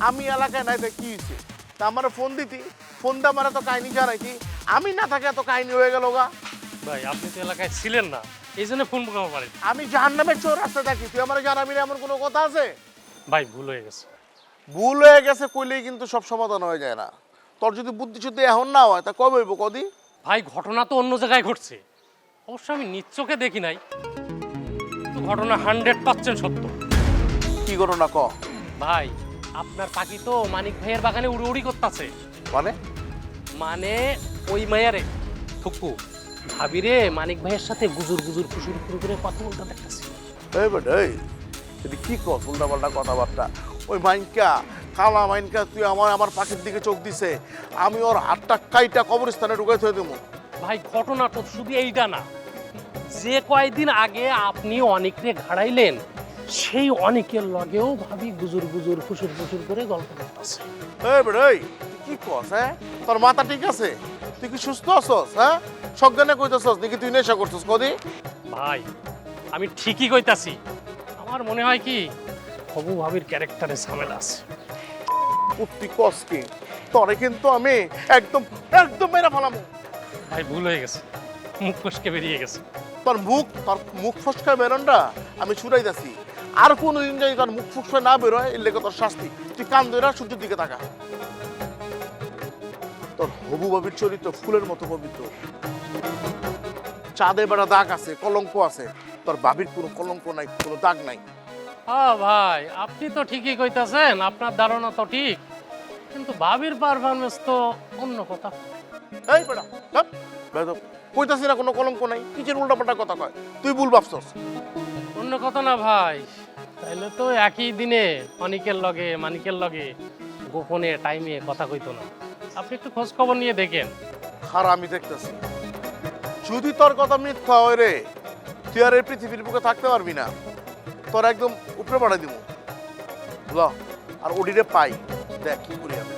আমি এলাকায় নাই, তাই কি হয়েছে? তা আমার ফোন দিতি, ফোন দিয়ে আমার এত কাহিনী জানাইতি, আমি না থাকে এত কাহিনী হয়ে গেল গা। ভাই আপনি তো এলাকায় ছিলেন না, এই জন্য ফোন করতে পারেন। আমি জাহান্নামের চোর রাস্তায় থাকি, তুই আমার জানাবি না এমন কোনো কথা আছে? ভাই ভুল হয়ে গেছে। ভুল হয়ে গেছে কইলেই কিন্তু সব সমাধান হয়ে যায় না। তোর যদি বুদ্ধি শুদ্ধি এখন না হয় তা কবে হইব কদি? ভাই ঘটনা তো অন্য জায়গায় ঘটছে, অবশ্য আমি নিজ চোখে দেখি নাই, তো ঘটনা 100% সত্য। কি ঘটনা ক? ভাই আপনার পাখি তো মানিক ভাইয়ের বাগানে উড়ি উড়ি করতেছে। মানে মানে ওই মায়ারে থুকু ভাবিরে মানিক ভাইয়ের সাথে গুজুর গুজুর ফুসুর ফুসুর করে কথা বলতে দেখতেছি। এই বেটা এই, তুই কি কস উল্টা পাল্টা কথাবার্তা? ওই মাইনকা, কালা মাইনকা তুই আমার পাখির দিকে চোখ দিছে, আমি ওর হাতটা কাইটা কবরস্থানে ঢুকাই থয়ে দেবো। ভাই ঘটনা তো শুধু এইটা না, যে কয়েকদিন আগে আপনি অনেকরে ঘাড়াইলেন সেই অনেকের লগেও ভাবি গুজুর গুজুর ফুসুর ফুসুর করে গল্প করতেছে। এই বেটা এই, তুই কি কস? হ্যাঁ, তোর মাথা ঠিক আছে? তুই কি সুস্থ আছস? হ্যাঁ, সজ্ঞানে কইতেছস নাকি তুই নেশা করছস কদি? ভাই আমি ঠিকই কইতাছি, আমার মনে হয় কি হবু ভাবির ক্যারেক্টারে ঝামেলা আছে। তুই কস কি? তোরে কিন্তু আমি একদম একদম মেরা ফেলামু। ভাই ভুল হয়ে গেছে, মুখ ফসকে বেরিয়ে গেছে। তোর মুখ ফসকা বেরোনটা আমি ছুটাই যাচ্ছি। আর কোনোদিন যদি তোর মুখ ফসকা না বেরোয় এর লেগে তোর শাস্তি। তুই কান ধরে সূর্যের দিকে তাকা। তোর হবু বাবির চরিত্র ফুলের মতো পবিত্র। চাঁদে বেড়া দাগ আছে, কলঙ্ক আছে। তোর বাবির কোনো কলঙ্ক নাই, কোনো দাগ নাই। হ্যাঁ ভাই আপনি তো ঠিকই কইতাছেন, আপনার ধারণা তো ঠিক, কিন্তু ভাবির পারফরমেন্স তো অন্য কথা। এই বেটা হাপ, বেদব। কইতাছি না কোনো কলঙ্ক নাই, কিচের উল্টাপাল্টা কথা কয়। তুই ভুল ভাবছস। অন্য কথা না ভাই, তাইলে তো একই দিনে অনিকের লগে মানিকের লগে গোপনে টাইমে কথা কইতো না। আপনি একটু খোঁজ খবর নিয়ে দেখেন। খারা আমি দেখতেছি। যদি তোর কথা মিথ্যা হয় রে, তুই আর এই পৃথিবীর বুকে থাকতে পারবি না। তোর একদম উপরে পাঠাই দিব। ল, আর ওডিরে পাই, দেখ কি করি আমি।